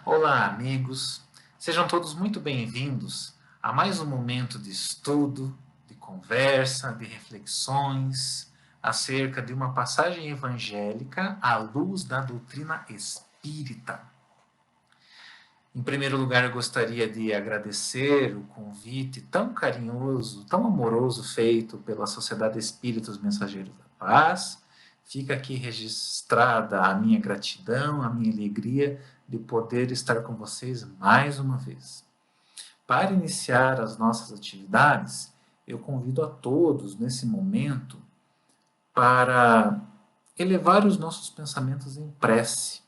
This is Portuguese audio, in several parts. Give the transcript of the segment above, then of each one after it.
Olá, amigos. Sejam todos muito bem-vindos a mais um momento de estudo, de conversa, de reflexões acerca de uma passagem evangélica à luz da doutrina espírita. Em primeiro lugar, eu gostaria de agradecer o convite tão carinhoso, tão amoroso feito pela Sociedade Espíritos Mensageiros da Paz. Fica aqui registrada a minha gratidão, a minha alegria de poder estar com vocês mais uma vez. Para iniciar as nossas atividades, eu convido a todos nesse momento para elevar os nossos pensamentos em prece.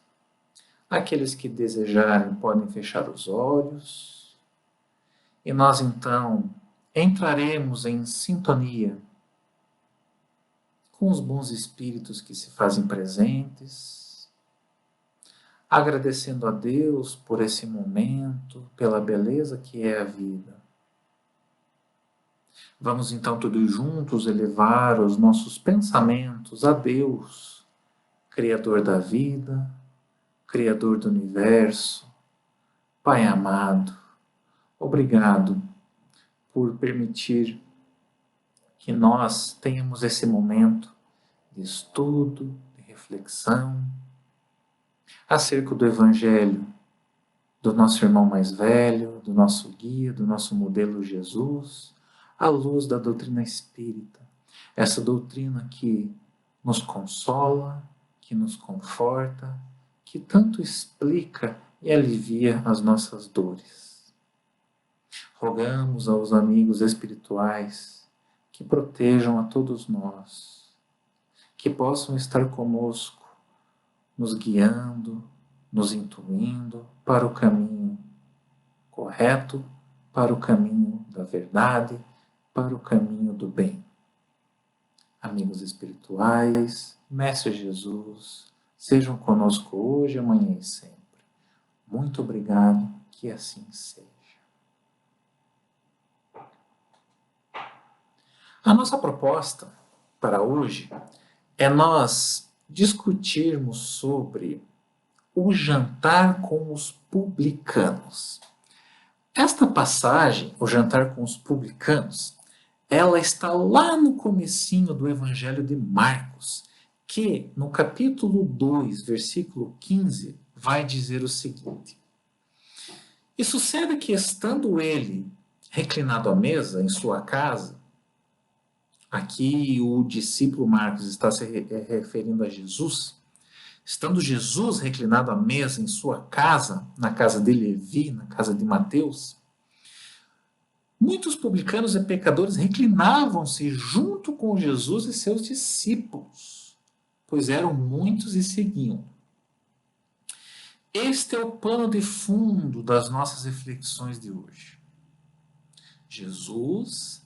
Aqueles que desejarem podem fechar os olhos e nós então entraremos em sintonia com os bons espíritos que se fazem presentes, agradecendo a Deus por esse momento, pela beleza que é a vida. Vamos então todos juntos elevar os nossos pensamentos a Deus, Criador da vida, Criador do universo. Pai amado, obrigado por permitir que nós tenhamos esse momento de estudo, de reflexão, acerca do Evangelho do nosso irmão mais velho, do nosso guia, do nosso modelo Jesus, à luz da doutrina espírita. Essa doutrina que nos consola, que nos conforta, que tanto explica e alivia as nossas dores. Rogamos aos amigos espirituais que protejam a todos nós, que possam estar conosco, nos guiando, nos intuindo para o caminho correto, para o caminho da verdade, para o caminho do bem. Amigos espirituais, Mestre Jesus, sejam conosco hoje, amanhã e sempre. Muito obrigado, que assim seja. A nossa proposta para hoje é nós discutirmos sobre o jantar com os publicanos. Esta passagem, o jantar com os publicanos, ela está lá no comecinho do Evangelho de Marcos, que no capítulo 2, versículo 15, vai dizer o seguinte: E sucede que, estando ele reclinado à mesa em sua casa, aqui o discípulo Marcos está se referindo a Jesus, estando Jesus reclinado à mesa em sua casa, na casa de Levi, na casa de Mateus, muitos publicanos e pecadores reclinavam-se junto com Jesus e seus discípulos, pois eram muitos e seguiam. Este é o pano de fundo das nossas reflexões de hoje. Jesus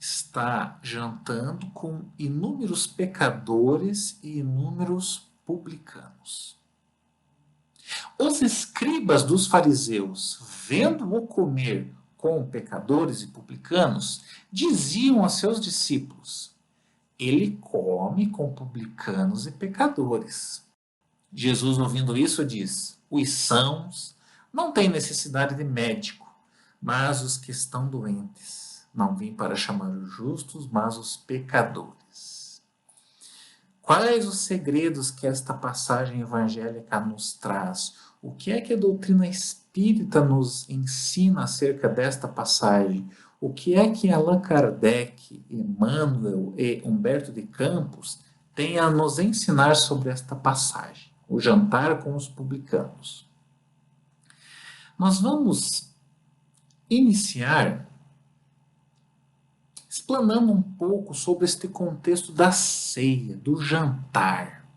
está jantando com inúmeros pecadores e inúmeros publicanos. Os escribas dos fariseus, vendo-o comer com pecadores e publicanos, diziam a seus discípulos: ele come com publicanos e pecadores. Jesus, ouvindo isso, diz: os sãos não têm necessidade de médico, mas os que estão doentes. Não vim para chamar os justos, mas os pecadores. Quais os segredos que esta passagem evangélica nos traz? O que é que a doutrina espírita nos ensina acerca desta passagem? O que é que Allan Kardec, Emmanuel e Humberto de Campos têm a nos ensinar sobre esta passagem? O jantar com os publicanos. Nós vamos iniciar explanando um pouco sobre este contexto da ceia, do jantar.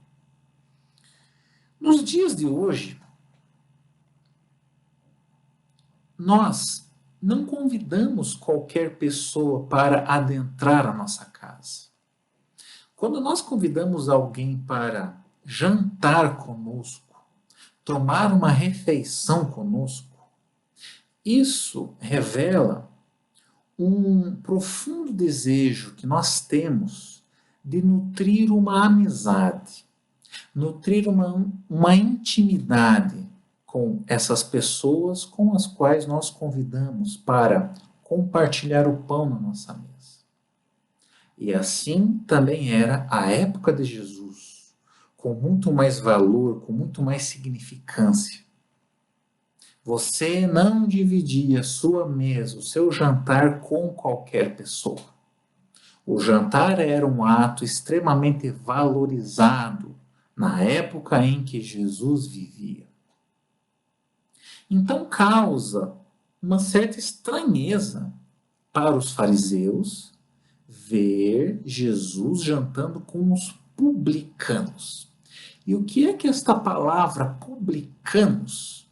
Nos dias de hoje, nós não convidamos qualquer pessoa para adentrar a nossa casa. Quando nós convidamos alguém para jantar conosco, tomar uma refeição conosco, isso revela um profundo desejo que nós temos de nutrir uma amizade, nutrir uma intimidade com essas pessoas com as quais nós convidamos para compartilhar o pão na nossa mesa. E assim também era a época de Jesus, com muito mais valor, com muito mais significância. Você não dividia sua mesa, o seu jantar com qualquer pessoa. O jantar era um ato extremamente valorizado na época em que Jesus vivia. Então causa uma certa estranheza para os fariseus ver Jesus jantando com os publicanos. E o que é que esta palavra publicanos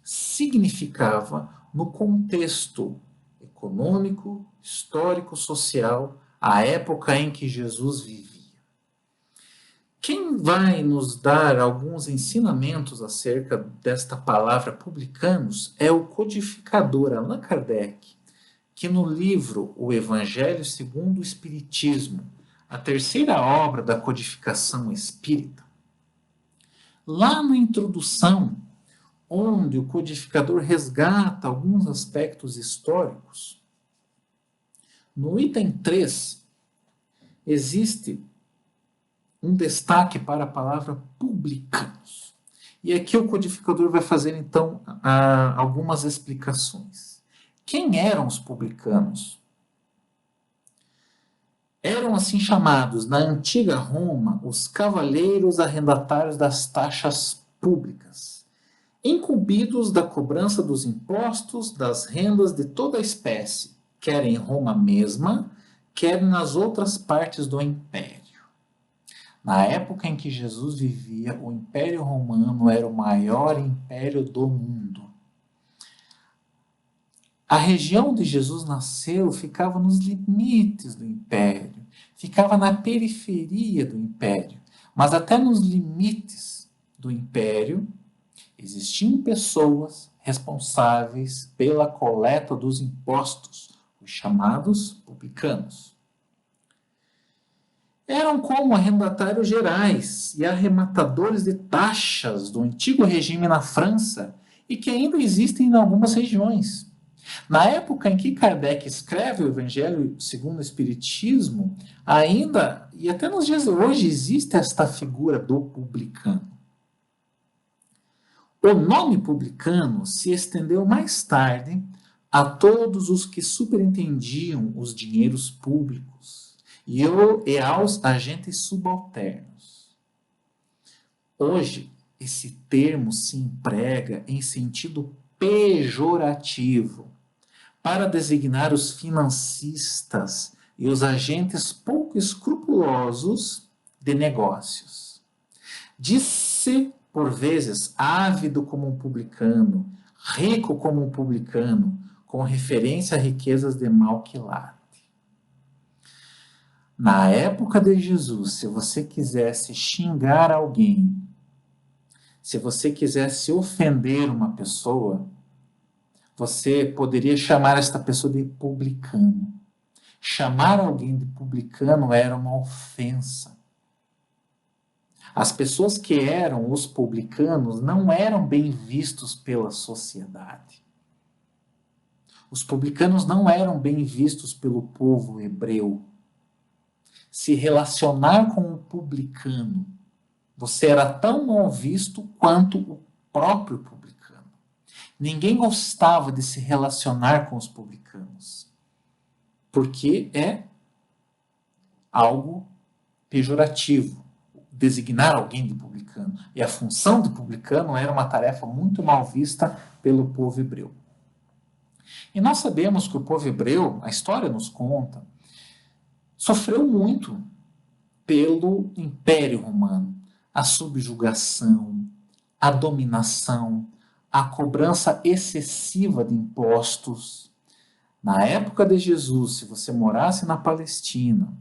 significava no contexto econômico, histórico, social, à época em que Jesus vivia? Quem vai nos dar alguns ensinamentos acerca desta palavra publicanos é o codificador Allan Kardec, que no livro O Evangelho segundo o Espiritismo, a terceira obra da codificação espírita, lá na introdução, onde o codificador resgata alguns aspectos históricos, no item 3, existe um destaque para a palavra publicanos. E aqui o codificador vai fazer, então, algumas explicações. Quem eram os publicanos? Eram assim chamados, na antiga Roma, os cavaleiros arrendatários das taxas públicas, incumbidos da cobrança dos impostos, das rendas de toda a espécie, quer em Roma mesma, quer nas outras partes do império. Na época em que Jesus vivia, o Império Romano era o maior império do mundo. A região onde Jesus nasceu ficava nos limites do império, ficava na periferia do império, mas até nos limites do império existiam pessoas responsáveis pela coleta dos impostos, os chamados publicanos. Eram como arrendatários gerais e arrematadores de taxas do antigo regime na França e que ainda existem em algumas regiões. Na época em que Kardec escreve o Evangelho segundo o Espiritismo, ainda, e até nos dias de hoje, existe esta figura do publicano. O nome publicano se estendeu mais tarde a todos os que superintendiam os dinheiros públicos e aos agentes subalternos. Hoje, esse termo se emprega em sentido pejorativo para designar os financistas e os agentes pouco escrupulosos de negócios. Diz-se, por vezes, ávido como um publicano, rico como um publicano, com referência a riquezas de mau quilate. Na época de Jesus, se você quisesse xingar alguém, se você quisesse ofender uma pessoa, você poderia chamar esta pessoa de publicano. Chamar alguém de publicano era uma ofensa. As pessoas que eram os publicanos não eram bem vistos pela sociedade. Os publicanos não eram bem vistos pelo povo hebreu. Se relacionar com um publicano, você era tão mal visto quanto o próprio publicano. Ninguém gostava de se relacionar com os publicanos, porque é algo pejorativo, designar alguém de publicano. E a função de publicano era uma tarefa muito mal vista pelo povo hebreu. E nós sabemos que o povo hebreu, a história nos conta, sofreu muito pelo Império Romano. A subjugação, a dominação, a cobrança excessiva de impostos. Na época de Jesus, se você morasse na Palestina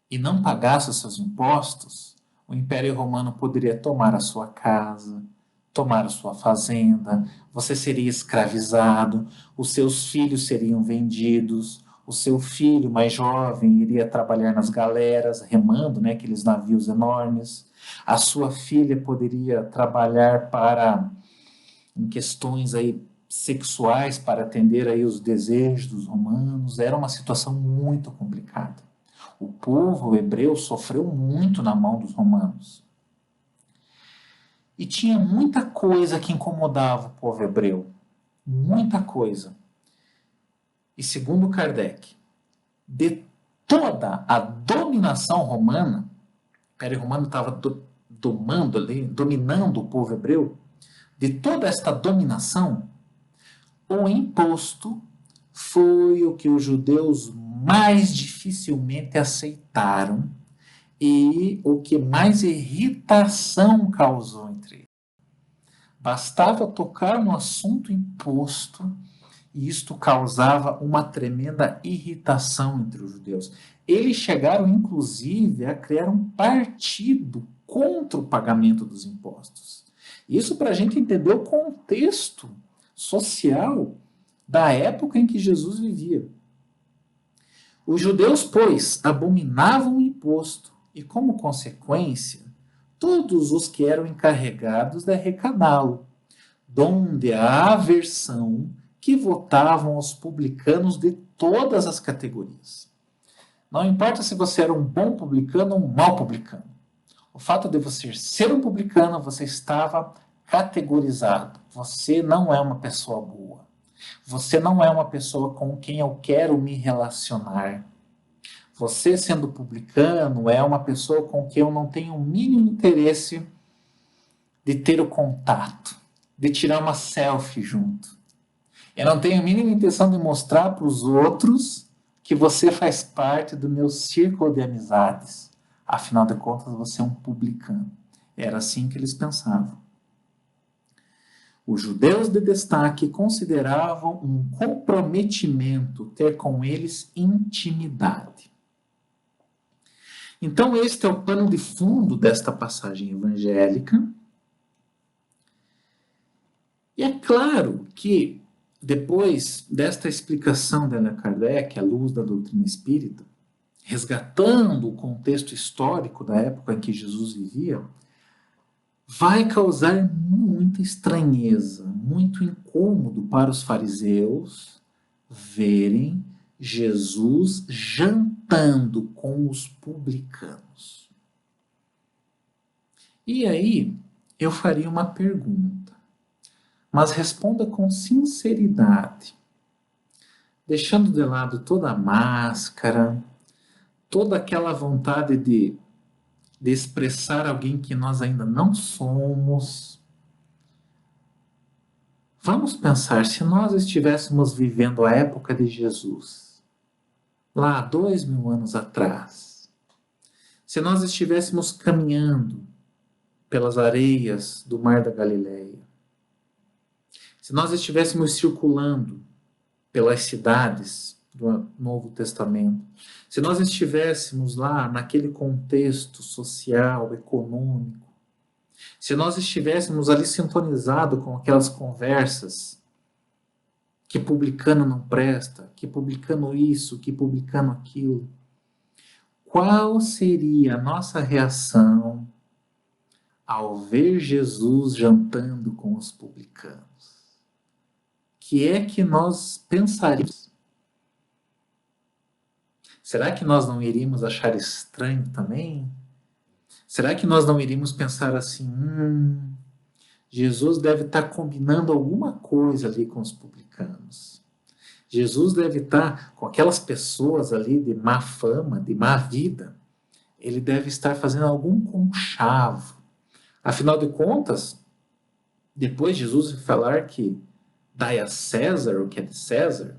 e não pagasse os seus impostos, o Império Romano poderia tomar a sua casa, tomar a sua fazenda, você seria escravizado, os seus filhos seriam vendidos, o seu filho mais jovem iria trabalhar nas galeras, remando, aqueles navios enormes. A sua filha poderia trabalhar em questões aí sexuais para atender aí os desejos dos romanos. Era uma situação muito complicada. O povo hebreu sofreu muito na mão dos romanos. E tinha muita coisa que incomodava o povo hebreu. Muita coisa. E segundo Kardec, de toda a dominação romana, o Império Romano estava dominando o povo hebreu, de toda esta dominação, o imposto foi o que os judeus mais dificilmente aceitaram e o que mais irritação causou entre eles. Bastava tocar no assunto imposto e isto causava uma tremenda irritação entre os judeus. Eles chegaram, inclusive, a criar um partido contra o pagamento dos impostos. Isso para a gente entender o contexto social da época em que Jesus vivia. Os judeus, pois, abominavam o imposto e, como consequência, todos os que eram encarregados de arrecadá-lo, donde a aversão que votavam os publicanos de todas as categorias. Não importa se você era um bom publicano ou um mau publicano. O fato de você ser um publicano, você estava categorizado. Você não é uma pessoa boa. Você não é uma pessoa com quem eu quero me relacionar. Você, sendo publicano, é uma pessoa com quem eu não tenho o mínimo interesse de ter o contato, de tirar uma selfie junto. Eu não tenho a mínima intenção de mostrar para os outros que você faz parte do meu círculo de amizades. Afinal de contas, você é um publicano. Era assim que eles pensavam. Os judeus de destaque consideravam um comprometimento ter com eles intimidade. Então, este é o pano de fundo desta passagem evangélica. E é claro que, depois desta explicação de Allan Kardec, à luz da doutrina espírita, resgatando o contexto histórico da época em que Jesus vivia, vai causar muita estranheza, muito incômodo para os fariseus verem Jesus jantando com os publicanos. E aí eu faria uma pergunta, mas responda com sinceridade, deixando de lado toda a máscara, toda aquela vontade de expressar alguém que nós ainda não somos. Vamos pensar, se nós estivéssemos vivendo a época de Jesus, lá 2000 anos atrás, se nós estivéssemos caminhando pelas areias do Mar da Galileia, se nós estivéssemos circulando pelas cidades do Novo Testamento, se nós estivéssemos lá naquele contexto social, econômico, se nós estivéssemos ali sintonizados com aquelas conversas que publicano não presta, que publicano isso, que publicano aquilo, qual seria a nossa reação ao ver Jesus jantando com os publicanos? Que é que nós pensaríamos? Será que nós não iríamos achar estranho também? Será que nós não iríamos pensar assim, Jesus deve estar combinando alguma coisa ali com os publicanos. Jesus deve estar com aquelas pessoas ali de má fama, de má vida. Ele deve estar fazendo algum conchavo. Afinal de contas, depois Jesus vai falar que dai a César o que é de César.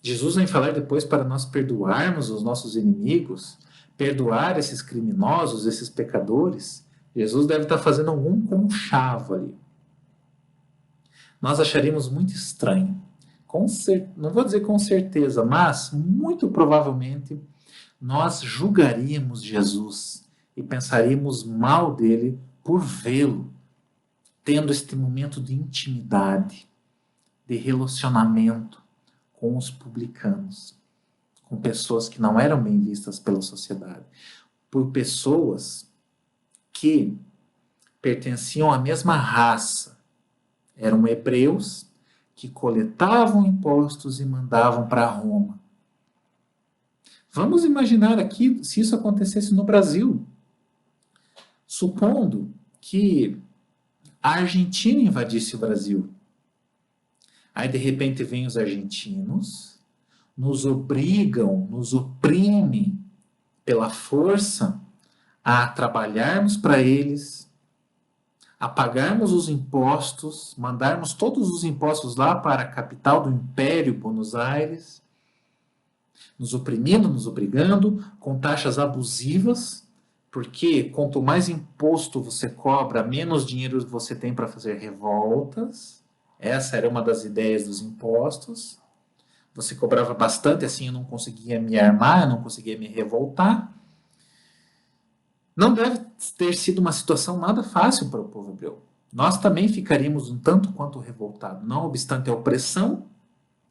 Jesus vem falar depois para nós perdoarmos os nossos inimigos, perdoar esses criminosos, esses pecadores. Jesus deve estar fazendo algum conchavo ali. Nós acharíamos muito estranho. Não vou dizer com certeza, mas muito provavelmente nós julgaríamos Jesus e pensaríamos mal dele por vê-lo tendo este momento de intimidade, de relacionamento com os publicanos, com pessoas que não eram bem vistas pela sociedade, por pessoas que pertenciam à mesma raça. Eram hebreus que coletavam impostos e mandavam para Roma. Vamos imaginar aqui se isso acontecesse no Brasil. Supondo que a Argentina invadisse o Brasil. Aí, de repente, vêm os argentinos, nos obrigam, nos oprimem pela força a trabalharmos para eles, a pagarmos os impostos, mandarmos todos os impostos lá para a capital do Império, Buenos Aires, nos oprimindo, nos obrigando, com taxas abusivas, porque quanto mais imposto você cobra, menos dinheiro você tem para fazer revoltas. Essa era uma das ideias dos impostos. Você cobrava bastante, assim eu não conseguia me armar, eu não conseguia me revoltar. Não deve ter sido uma situação nada fácil para o povo hebreu. Nós também ficaríamos um tanto quanto revoltados, não obstante a opressão.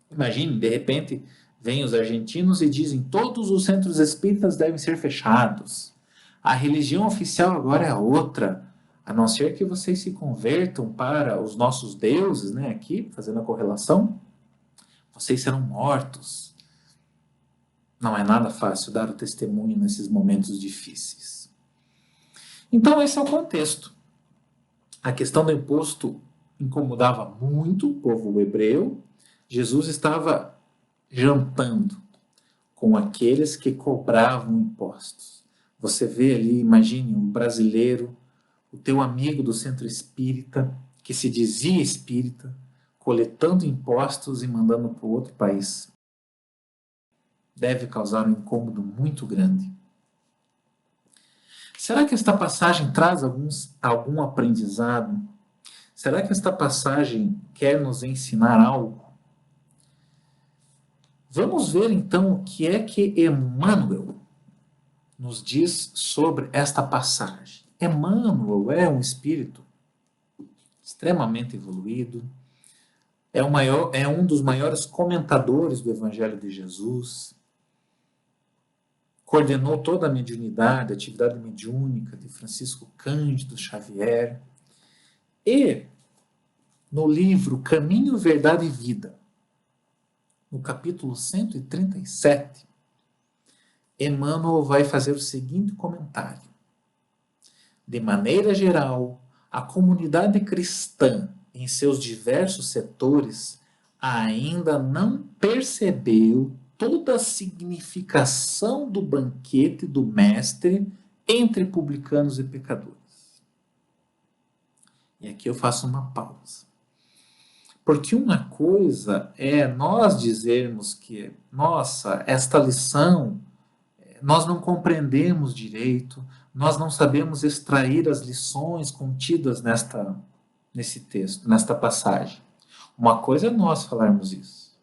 Imagine, de repente, vêm os argentinos e dizem todos os centros espíritas devem ser fechados. A religião oficial agora é outra, a não ser que vocês se convertam para os nossos deuses, né, aqui, fazendo a correlação, vocês serão mortos. Não é nada fácil dar o testemunho nesses momentos difíceis. Então, esse é o contexto. A questão do imposto incomodava muito o povo hebreu. Jesus estava jantando com aqueles que cobravam impostos. Você vê ali, imagine um brasileiro, o teu amigo do centro espírita, que se dizia espírita, coletando impostos e mandando para outro país. Deve causar um incômodo muito grande. Será que esta passagem traz algum aprendizado? Será que esta passagem quer nos ensinar algo? Vamos ver então o que é que Emmanuel nos diz sobre esta passagem. Emmanuel é um espírito extremamente evoluído, é um dos maiores comentadores do Evangelho de Jesus, coordenou toda a mediunidade, a atividade mediúnica de Francisco Cândido Xavier, e no livro Caminho, Verdade e Vida, no capítulo 137, Emmanuel vai fazer o seguinte comentário. De maneira geral, a comunidade cristã, em seus diversos setores, ainda não percebeu toda a significação do banquete do Mestre entre publicanos e pecadores. E aqui eu faço uma pausa. Porque uma coisa é nós dizermos que, nossa, esta lição nós não compreendemos direito, nós não sabemos extrair as lições contidas nesse texto, nesta passagem. Uma coisa é nós falarmos isso.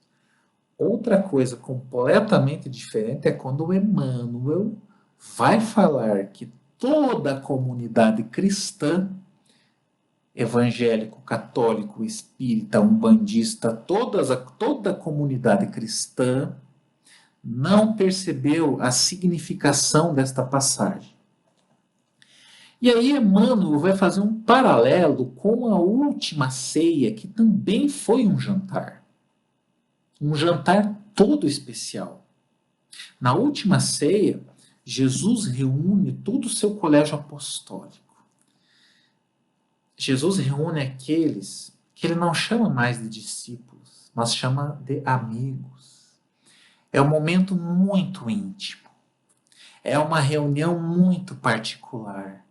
Outra coisa completamente diferente é quando o Emmanuel vai falar que toda a comunidade cristã, evangélico, católico, espírita, umbandista, toda a comunidade cristã não percebeu a significação desta passagem. E aí Emmanuel vai fazer um paralelo com a última ceia, que também foi um jantar. Um jantar todo especial. Na última ceia, Jesus reúne todo o seu colégio apostólico. Jesus reúne aqueles que ele não chama mais de discípulos, mas chama de amigos. É um momento muito íntimo. É uma reunião muito particular.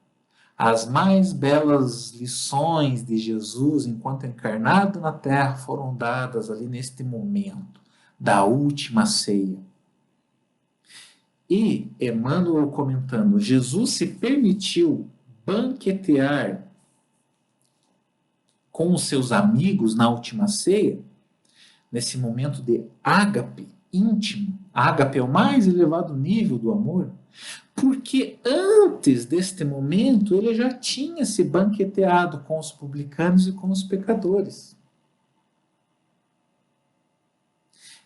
As mais belas lições de Jesus enquanto encarnado na Terra foram dadas ali neste momento da última ceia. E Emmanuel comentando, Jesus se permitiu banquetear com os seus amigos na última ceia, nesse momento de ágape íntimo. Ágape é o mais elevado nível do amor, porque antes deste momento ele já tinha se banqueteado com os publicanos e com os pecadores.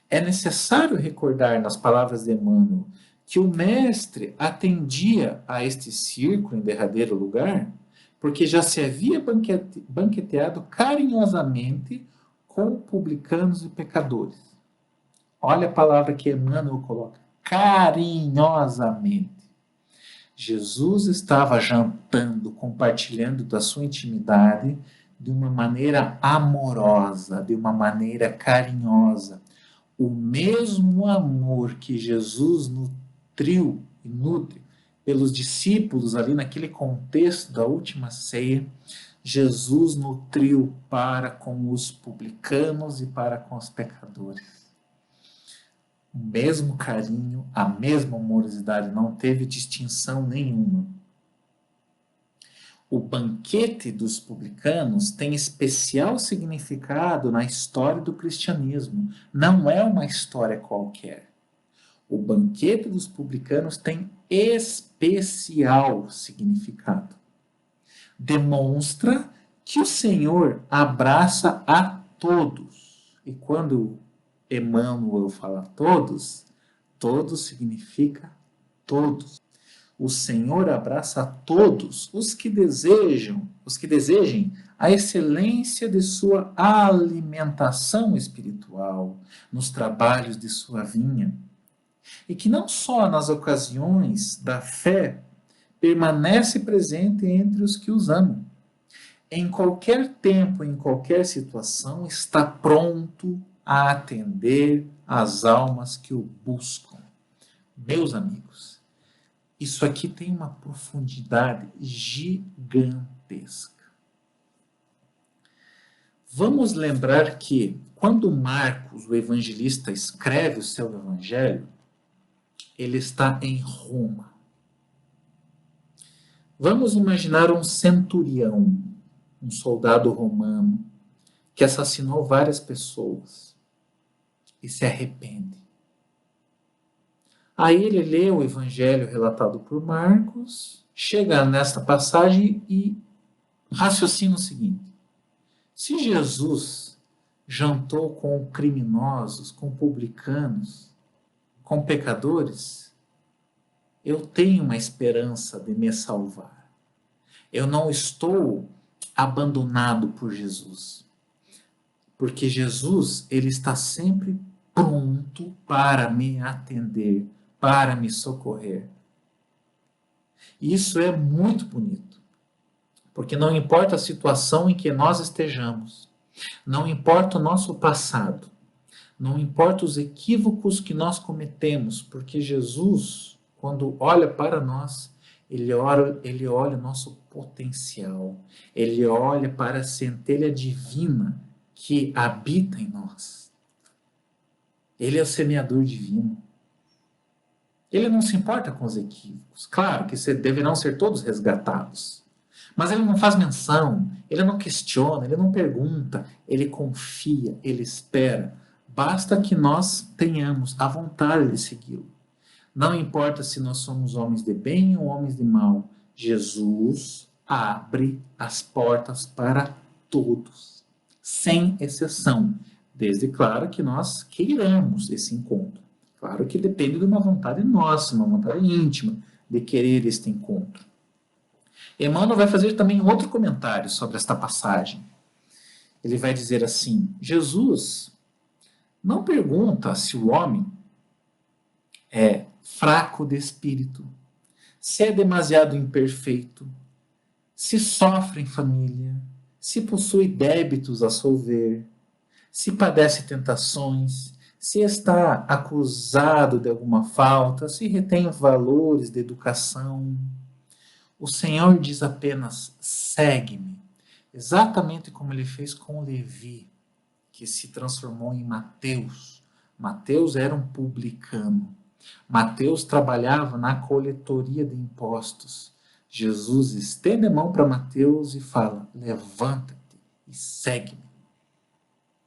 É necessário recordar nas palavras de Emmanuel que o mestre atendia a este círculo em derradeiro lugar, porque já se havia banqueteado carinhosamente com publicanos e pecadores. Olha a palavra que Emmanuel coloca: carinhosamente. Jesus estava jantando, compartilhando da sua intimidade de uma maneira amorosa, de uma maneira carinhosa. O mesmo amor que Jesus nutriu e nutre pelos discípulos ali naquele contexto da última ceia, Jesus nutriu para com os publicanos e para com os pecadores. O mesmo carinho, a mesma amorosidade, não teve distinção nenhuma. O banquete dos publicanos tem especial significado na história do cristianismo. Não é uma história qualquer. O banquete dos publicanos tem especial significado. Demonstra que o Senhor abraça a todos. E quando Emmanuel fala todos, todos significa todos. O Senhor abraça a todos os que desejem a excelência de sua alimentação espiritual, nos trabalhos de sua vinha, e que não só nas ocasiões da fé permanece presente entre os que os amam. Em qualquer tempo, em qualquer situação, está pronto a atender às almas que o buscam. Meus amigos, isso aqui tem uma profundidade gigantesca. Vamos lembrar que, quando Marcos, o evangelista, escreve o seu evangelho, ele está em Roma. Vamos imaginar um centurião, um soldado romano, que assassinou várias pessoas e se arrepende. Aí ele lê o evangelho relatado por Marcos, chega nesta passagem e raciocina o seguinte: se Jesus jantou com criminosos, com publicanos, com pecadores, eu tenho uma esperança de me salvar. Eu não estou abandonado por Jesus. Porque Jesus, ele está sempre pronto para me atender, para me socorrer. Isso é muito bonito. Porque não importa a situação em que nós estejamos, não importa o nosso passado, não importa os equívocos que nós cometemos, porque Jesus, quando olha para nós, ele olha o nosso potencial, ele olha para a centelha divina que habita em nós. Ele é o semeador divino. Ele não se importa com os equívocos. Claro que deverão ser todos resgatados. Mas ele não faz menção, ele não questiona, ele não pergunta, ele confia, ele espera. Basta que nós tenhamos a vontade de segui-lo. Não importa se nós somos homens de bem ou homens de mal, Jesus abre as portas para todos, sem exceção, desde, claro, que nós queiramos esse encontro. Claro que depende de uma vontade nossa, uma vontade íntima de querer este encontro. Emmanuel vai fazer também outro comentário sobre esta passagem. Ele vai dizer assim: Jesus não pergunta se o homem é fraco de espírito, se é demasiado imperfeito, se sofre em família, se possui débitos a solver, se padece tentações, se está acusado de alguma falta, se retém valores de educação. O Senhor diz apenas: segue-me, exatamente como ele fez com Levi, que se transformou em Mateus. Mateus era um publicano. Mateus trabalhava na coletoria de impostos. Jesus estende a mão para Mateus e fala: levanta-te e segue-me.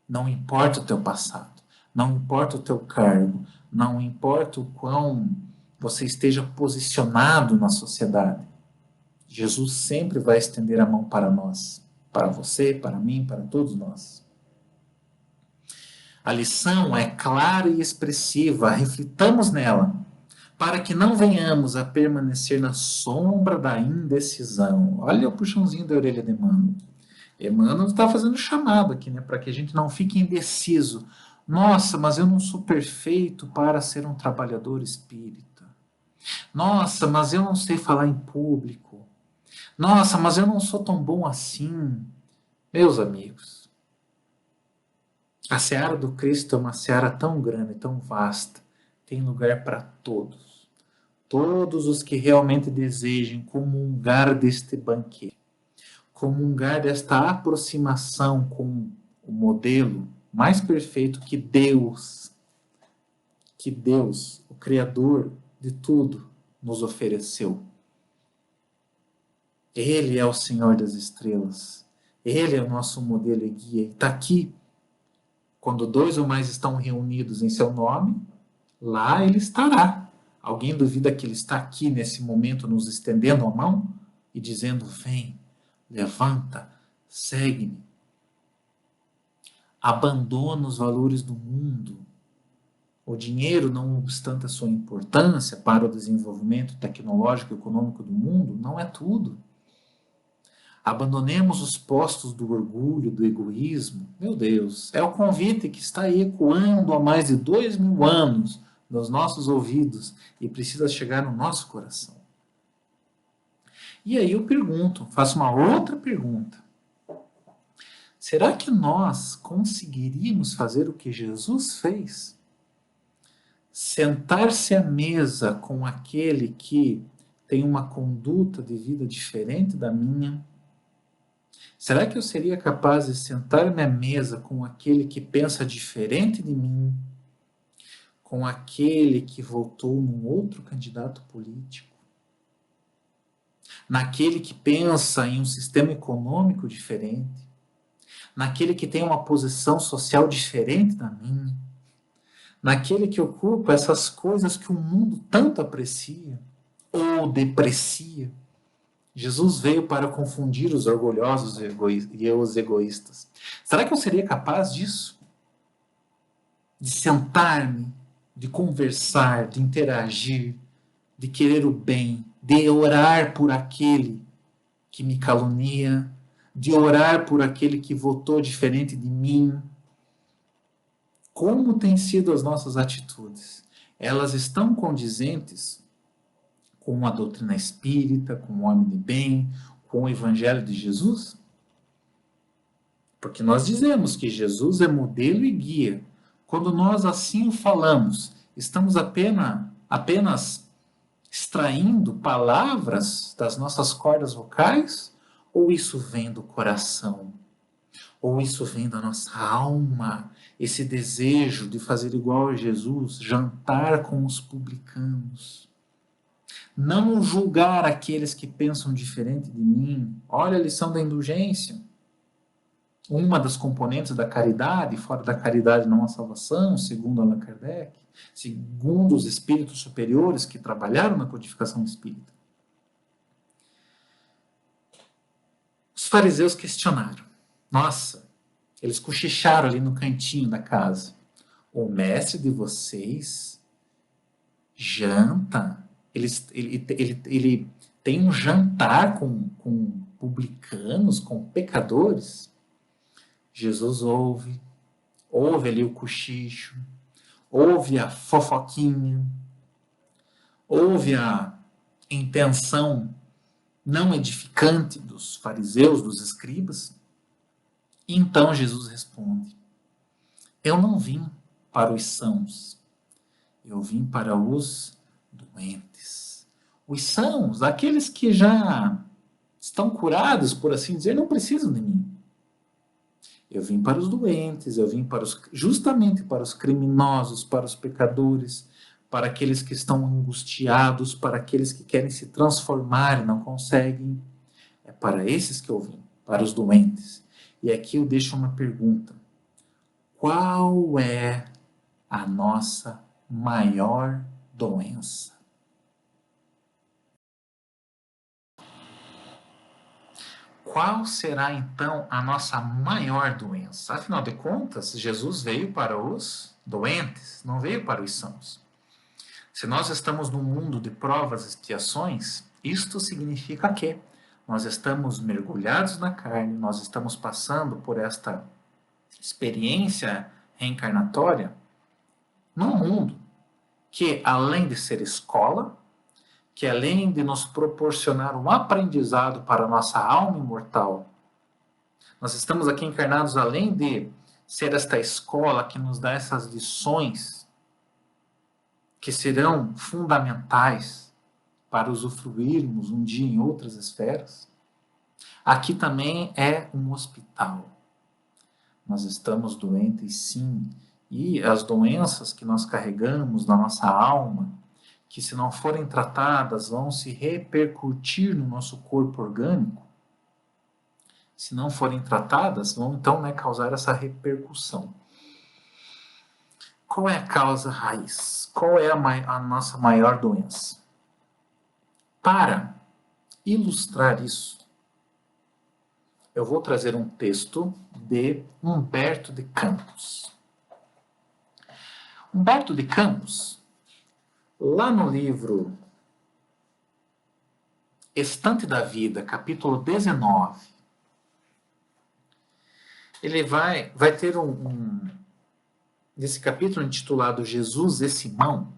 Não importa o teu passado, não importa o teu cargo, não importa o quão você esteja posicionado na sociedade. Jesus sempre vai estender a mão para nós, para você, para mim, para todos nós. A lição é clara e expressiva, reflitamos nela. para que não venhamos a permanecer na sombra da indecisão. Olha o puxãozinho da orelha de Emmanuel. Emmanuel está fazendo chamado aqui, né, para que a gente não fique indeciso. Nossa, mas eu não sou perfeito para ser um trabalhador espírita. Nossa, mas eu não sei falar em público. Nossa, mas eu não sou tão bom assim. Meus amigos, a seara do Cristo é uma seara tão grande, tão vasta. Tem lugar para todos. Todos os que realmente desejem comungar deste banquete, comungar desta aproximação com o modelo mais perfeito que Deus, o Criador de tudo, nos ofereceu. Ele é o Senhor das estrelas. Ele é o nosso modelo e guia. E está aqui. Quando dois ou mais estão reunidos em seu nome, lá ele estará. Alguém duvida que ele está aqui nesse momento nos estendendo a mão e dizendo: vem, levanta, segue-me. Abandona os valores do mundo. O dinheiro, não obstante a sua importância para o desenvolvimento tecnológico e econômico do mundo, não é tudo. Abandonemos os postos do orgulho, do egoísmo. Meu Deus, é o convite que está aí ecoando há mais de 2000 anos nos nossos ouvidos e precisa chegar no nosso coração. E aí eu pergunto, faço uma outra pergunta. Será que nós conseguiríamos fazer o que Jesus fez? Sentar-se à mesa com aquele que tem uma conduta de vida diferente da minha? Será que eu seria capaz de sentar-me à mesa com aquele que pensa diferente de mim? Com aquele que votou num outro candidato político? Naquele que pensa em um sistema econômico diferente? Naquele que tem uma posição social diferente da minha? Naquele que ocupa essas coisas que o mundo tanto aprecia ou deprecia? Jesus veio para confundir os orgulhosos e os egoístas. Será que eu seria capaz disso? De sentar-me, de conversar, de interagir, de querer o bem, de orar por aquele que me calunia, de orar por aquele que votou diferente de mim? Como têm sido as nossas atitudes? Elas estão condizentes com a doutrina espírita, com o homem de bem, com o evangelho de Jesus? Porque nós dizemos que Jesus é modelo e guia. Quando nós assim o falamos, estamos apenas extraindo palavras das nossas cordas vocais? Ou isso vem do coração? Ou isso vem da nossa alma? Esse desejo de fazer igual a Jesus, jantar com os publicanos. Não julgar aqueles que pensam diferente de mim. Olha a lição da indulgência. Uma das componentes da caridade, fora da caridade não há salvação, segundo Allan Kardec, segundo os espíritos superiores que trabalharam na codificação espírita. Os fariseus questionaram. Nossa, eles cochicharam ali no cantinho da casa. O mestre de vocês janta? Ele tem um jantar com publicanos, com pecadores? Jesus ouve ali o cochicho, ouve a fofoquinha, ouve a intenção não edificante dos fariseus, dos escribas. E então Jesus responde: eu não vim para os sãos, eu vim para os doentes. Os sãos, aqueles que já estão curados, por assim dizer, não precisam de mim. Eu vim para os doentes, eu vim justamente para os criminosos, para os pecadores, para aqueles que estão angustiados, para aqueles que querem se transformar e não conseguem. É para esses que eu vim, para os doentes. E aqui eu deixo uma pergunta. Qual é a nossa maior doença? Qual será então a nossa maior doença? Afinal de contas, Jesus veio para os doentes, não veio para os sãos. Se nós estamos num mundo de provas e expiações, isto significa que nós estamos mergulhados na carne, nós estamos passando por esta experiência reencarnatória num mundo que, além de ser escola, que além de nos proporcionar um aprendizado para a nossa alma imortal, nós estamos aqui encarnados além de ser esta escola que nos dá essas lições que serão fundamentais para usufruirmos um dia em outras esferas. Aqui também é um hospital. Nós estamos doentes, sim, e as doenças que nós carregamos na nossa alma, que se não forem tratadas, vão se repercutir no nosso corpo orgânico, se não forem tratadas, vão então causar essa repercussão. Qual é a causa raiz? Qual é a nossa maior doença? Para ilustrar isso, eu vou trazer um texto de Humberto de Campos. Humberto de Campos, lá no livro Estante da Vida, capítulo 19, ele vai ter nesse capítulo intitulado Jesus e Simão,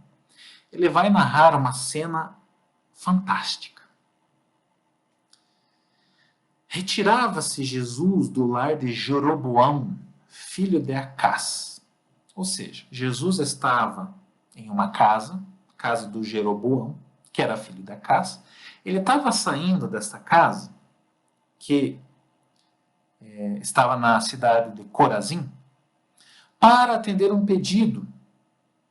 ele vai narrar uma cena fantástica. Retirava-se Jesus do lar de Jeroboão, filho de Acás. Ou seja, Jesus estava em uma casa do Jeroboão, que era filho de Acás. Ele estava saindo desta casa, que estava na cidade de Corazim, para atender um pedido.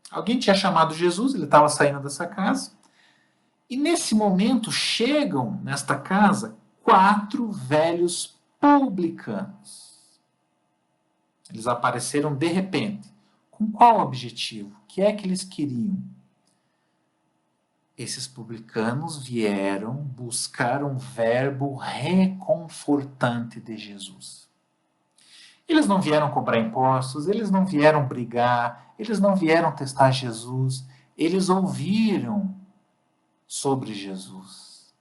Alguém tinha chamado Jesus, ele estava saindo dessa casa, e nesse momento chegam nesta casa 4 velhos publicanos. Eles apareceram de repente. Com qual objetivo? O que é que eles queriam? Esses publicanos vieram buscar um verbo reconfortante de Jesus. Eles não vieram cobrar impostos, eles não vieram brigar, eles não vieram testar Jesus, eles ouviram sobre Jesus.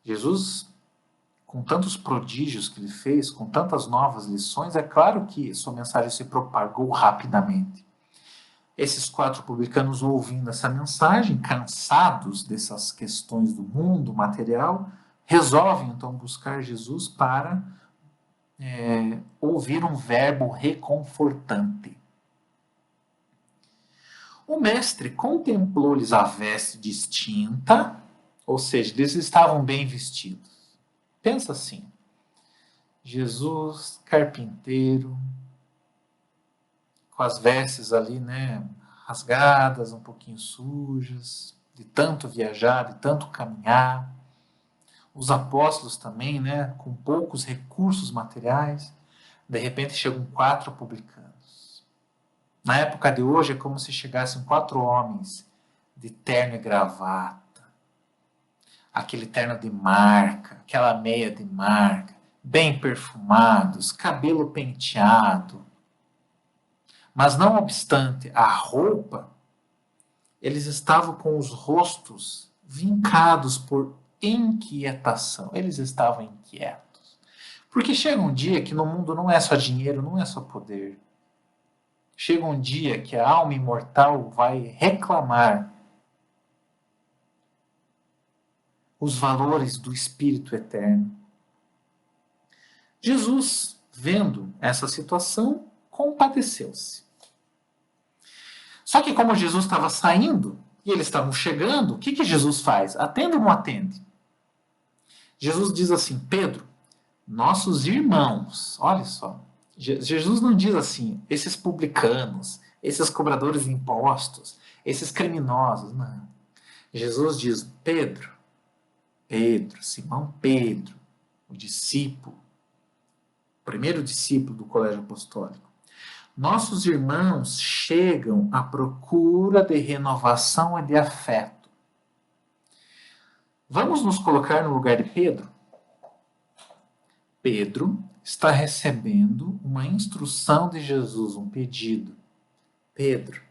Jesus, com tantos prodígios que ele fez, com tantas novas lições, é claro que sua mensagem se propagou rapidamente. Esses 4 publicanos, ouvindo essa mensagem, cansados dessas questões do mundo material, resolvem então buscar Jesus para ouvir um verbo reconfortante. O mestre contemplou-lhes a veste distinta, ou seja, eles estavam bem vestidos. Pensa assim, Jesus, carpinteiro, com as vestes ali, rasgadas, um pouquinho sujas, de tanto viajar, de tanto caminhar. Os apóstolos também, com poucos recursos materiais. De repente chegam 4 publicanos. Na época de hoje é como se chegassem 4 homens de terno e gravata. Aquele terno de marca, aquela meia de marca, bem perfumados, cabelo penteado. Mas não obstante a roupa, eles estavam com os rostos vincados por inquietação. Eles estavam inquietos. Porque chega um dia que no mundo não é só dinheiro, não é só poder. Chega um dia que a alma imortal vai reclamar os valores do Espírito Eterno. Jesus, vendo essa situação, compadeceu-se. Só que como Jesus estava saindo e eles estavam chegando, o que Jesus faz? Atende ou não atende? Jesus diz assim, Pedro, nossos irmãos, olha só, Jesus não diz assim, esses publicanos, esses cobradores de impostos, esses criminosos, não. Jesus diz, Pedro, Simão Pedro, o discípulo, o primeiro discípulo do colégio apostólico. Nossos irmãos chegam à procura de renovação e de afeto. Vamos nos colocar no lugar de Pedro? Pedro está recebendo uma instrução de Jesus, um pedido. Pedro,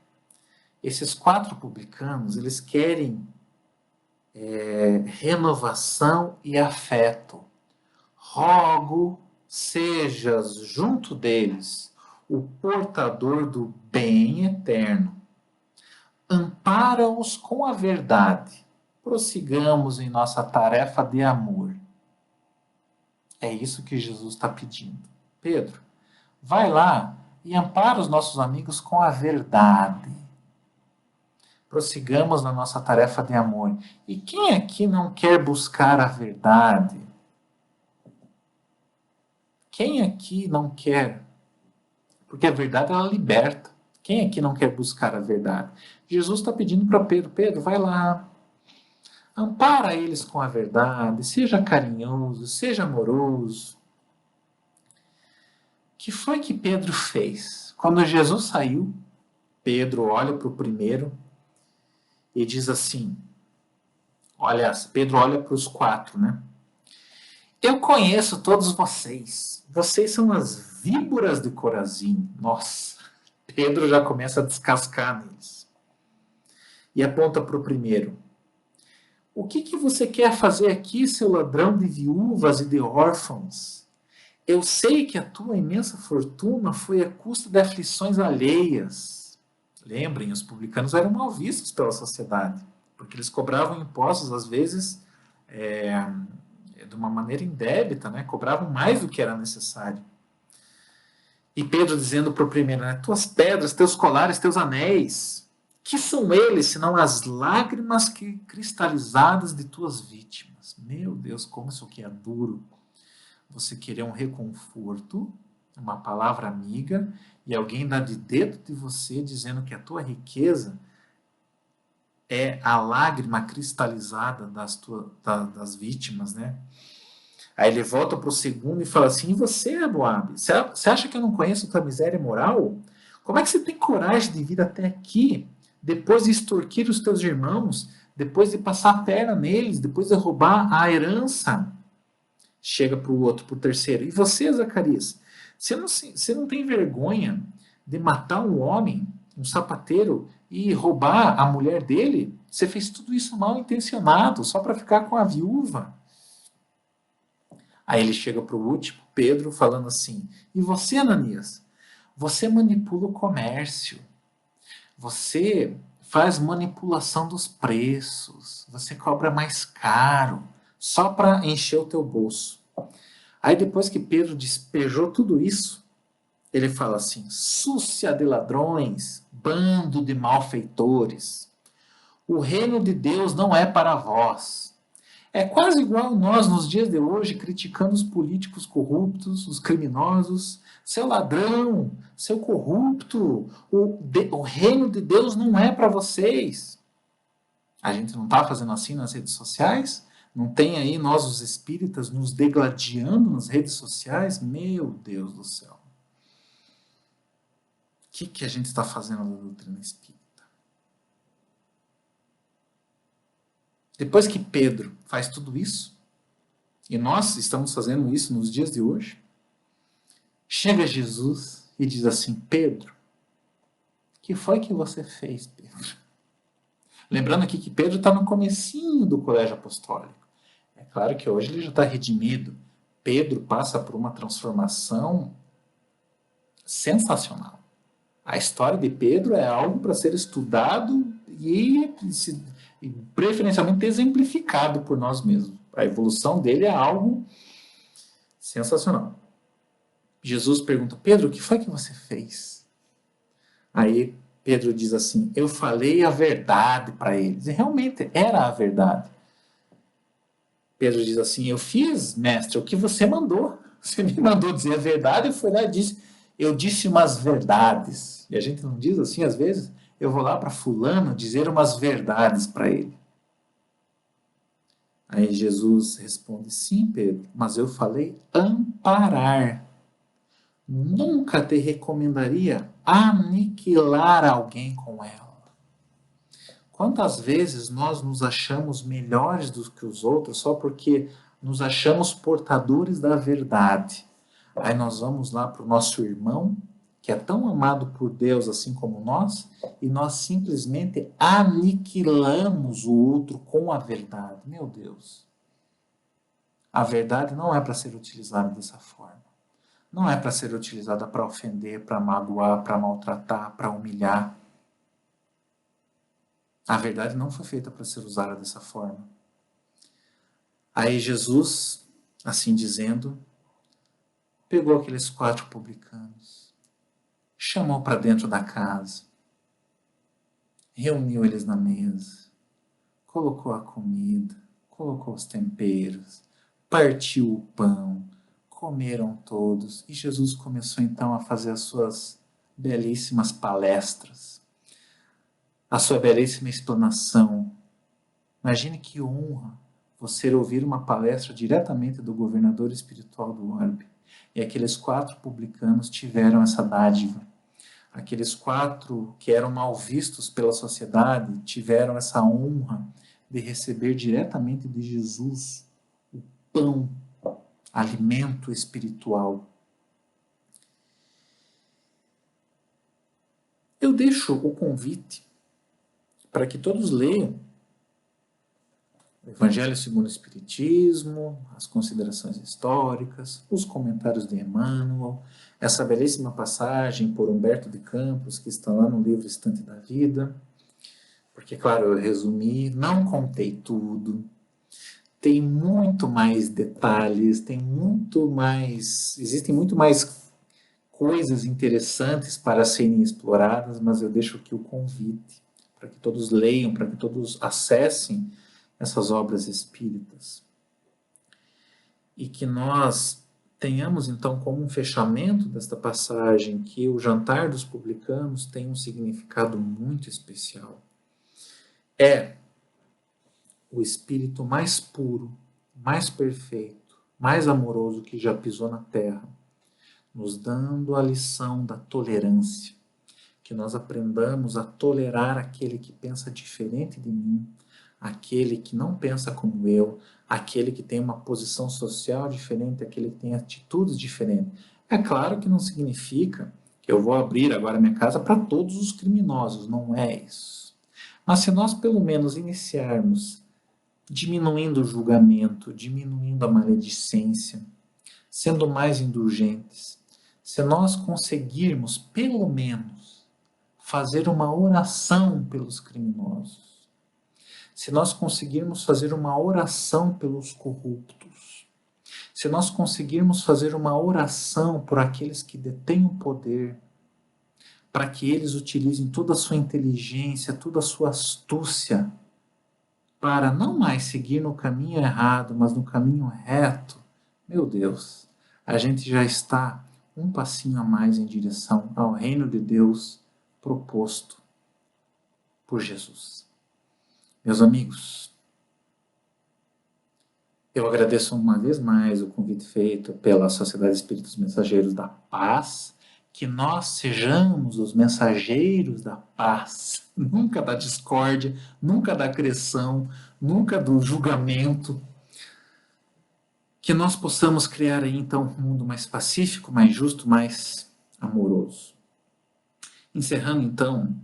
Esses 4 publicanos, eles querem renovação e afeto. Rogo, sejas junto deles o portador do bem eterno. Ampara-os com a verdade. Prossigamos em nossa tarefa de amor. É isso que Jesus está pedindo. Pedro, vai lá e ampara os nossos amigos com a verdade. Prossigamos na nossa tarefa de amor. E quem aqui não quer buscar a verdade? Quem aqui não quer? Porque a verdade, ela liberta. Quem aqui não quer buscar a verdade? Jesus está pedindo para Pedro, Pedro, vai lá, ampara eles com a verdade, seja carinhoso, seja amoroso. O que foi que Pedro fez? Quando Jesus saiu, Pedro olha para o primeiro e diz assim, olha, Pedro olha para os 4, né? Eu conheço todos vocês. Vocês são as víboras de Corazim. Nossa, Pedro já começa a descascar neles. E aponta para o primeiro. O que você quer fazer aqui, seu ladrão de viúvas e de órfãos? Eu sei que a tua imensa fortuna foi à custa de aflições alheias. Lembrem, os publicanos eram mal vistos pela sociedade, porque eles cobravam impostos, às vezes, de uma maneira indébita, né? Cobravam mais do que era necessário. E Pedro dizendo para o primeiro, né? Tuas pedras, teus colares, teus anéis, que são eles, senão as lágrimas que cristalizadas de tuas vítimas? Meu Deus, como isso aqui é duro. Você querer um reconforto, uma palavra amiga, e alguém dá de dedo de você dizendo que a tua riqueza é a lágrima cristalizada das vítimas, né? Aí ele volta para o segundo e fala assim, e você, Aboabe, você acha que eu não conheço tua miséria moral? Como é que você tem coragem de vir até aqui, depois de extorquir os teus irmãos, depois de passar a perna neles, depois de roubar a herança? Chega para o outro, para o terceiro. E você, Zacarias, você não tem vergonha de matar um homem, um sapateiro, e roubar a mulher dele? Você fez tudo isso mal intencionado, só para ficar com a viúva. Aí ele chega para o último, Pedro, falando assim, e você, Ananias? Você manipula o comércio. Você faz manipulação dos preços. Você cobra mais caro, só para encher o teu bolso. Aí depois que Pedro despejou tudo isso, ele fala assim, súcia de ladrões, bando de malfeitores. O reino de Deus não é para vós. É quase igual nós, nos dias de hoje, criticando os políticos corruptos, os criminosos. Seu ladrão, seu corrupto, o reino de Deus não é para vocês. A gente não está fazendo assim nas redes sociais? Não tem aí nós, os espíritas, nos degladiando nas redes sociais? Meu Deus do céu. O que a gente está fazendo na doutrina espírita? Depois que Pedro faz tudo isso, e nós estamos fazendo isso nos dias de hoje, chega Jesus e diz assim, Pedro, o que foi que você fez, Pedro? Lembrando aqui que Pedro está no comecinho do colégio apostólico. É claro que hoje ele já está redimido. Pedro passa por uma transformação sensacional. A história de Pedro é algo para ser estudado e preferencialmente exemplificado por nós mesmos. A evolução dele é algo sensacional. Jesus pergunta, Pedro, o que foi que você fez? Aí Pedro diz assim, eu falei a verdade para eles. E realmente era a verdade. Pedro diz assim, eu fiz, mestre, o que você mandou. Você me mandou dizer a verdade e foi lá e disse, eu disse umas verdades. E a gente não diz assim às vezes? Eu vou lá para fulano dizer umas verdades para ele. Aí Jesus responde, sim, Pedro, mas eu falei amparar. Nunca te recomendaria aniquilar alguém com ela. Quantas vezes nós nos achamos melhores do que os outros só porque nos achamos portadores da verdade? Aí nós vamos lá para o nosso irmão que é tão amado por Deus assim como nós, e nós simplesmente aniquilamos o outro com a verdade. Meu Deus. A verdade não é para ser utilizada dessa forma. Não é para ser utilizada para ofender, para magoar, para maltratar, para humilhar. A verdade não foi feita para ser usada dessa forma. Aí Jesus, assim dizendo, pegou aqueles 4 publicanos, chamou para dentro da casa, reuniu eles na mesa, colocou a comida, colocou os temperos, partiu o pão, comeram todos e Jesus começou então a fazer as suas belíssimas palestras, a sua belíssima explanação. Imagine que honra você ouvir uma palestra diretamente do governador espiritual do orbe. E aqueles 4 publicanos tiveram essa dádiva. Aqueles 4 que eram mal vistos pela sociedade tiveram essa honra de receber diretamente de Jesus o pão, alimento espiritual. Eu deixo o convite para que todos leiam o Evangelho segundo o Espiritismo, as considerações históricas, os comentários de Emmanuel, essa belíssima passagem por Humberto de Campos, que está lá no livro Estante da Vida, porque, claro, eu resumi, não contei tudo, tem muito mais detalhes, existem muito mais coisas interessantes para serem exploradas, mas eu deixo aqui o convite para que todos leiam, para que todos acessem essas obras espíritas. E que nós tenhamos, então, como um fechamento desta passagem, que o jantar dos publicanos tem um significado muito especial. É o espírito mais puro, mais perfeito, mais amoroso que já pisou na terra, nos dando a lição da tolerância, que nós aprendamos a tolerar aquele que pensa diferente de mim, aquele que não pensa como eu, aquele que tem uma posição social diferente, aquele que tem atitudes diferentes. É claro que não significa que eu vou abrir agora minha casa para todos os criminosos, não é isso. Mas se nós pelo menos iniciarmos diminuindo o julgamento, diminuindo a maledicência, sendo mais indulgentes, se nós conseguirmos pelo menos fazer uma oração pelos criminosos, se nós conseguirmos fazer uma oração pelos corruptos, se nós conseguirmos fazer uma oração por aqueles que detêm o poder, para que eles utilizem toda a sua inteligência, toda a sua astúcia, para não mais seguir no caminho errado, mas no caminho reto, meu Deus, a gente já está um passinho a mais em direção ao reino de Deus proposto por Jesus. Meus amigos, eu agradeço uma vez mais o convite feito pela Sociedade Espíritos Mensageiros da Paz, que nós sejamos os mensageiros da paz, nunca da discórdia, nunca da agressão, nunca do julgamento, que nós possamos criar aí então um mundo mais pacífico, mais justo, mais amoroso. Encerrando então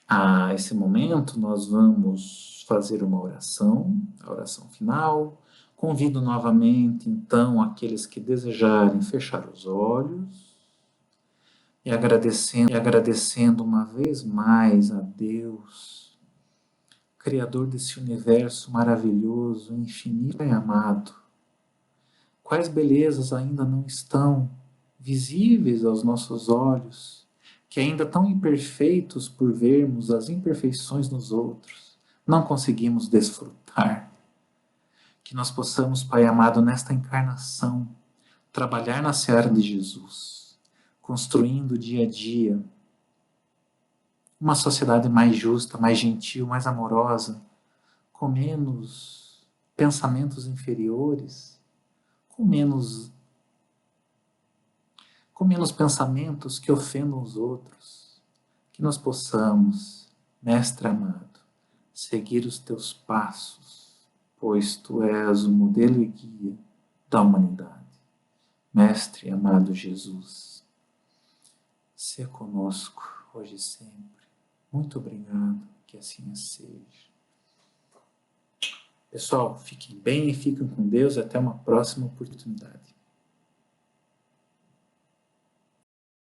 a esse momento, nós vamos fazer uma oração, a oração final. Convido novamente, então, aqueles que desejarem fechar os olhos e agradecendo uma vez mais a Deus, Criador desse universo maravilhoso, infinito e amado. Quais belezas ainda não estão visíveis aos nossos olhos, que ainda tão imperfeitos por vermos as imperfeições nos outros, não conseguimos desfrutar. Que nós possamos, Pai amado, nesta encarnação, trabalhar na seara de Jesus, construindo dia a dia uma sociedade mais justa, mais gentil, mais amorosa, com menos pensamentos inferiores, com menos pensamentos que ofendam os outros. Que nós possamos, Mestre amado, seguir os teus passos, pois tu és o modelo e guia da humanidade. Mestre amado Jesus, ser conosco hoje e sempre. Muito obrigado, que assim seja. Pessoal, fiquem bem e fiquem com Deus. Até uma próxima oportunidade.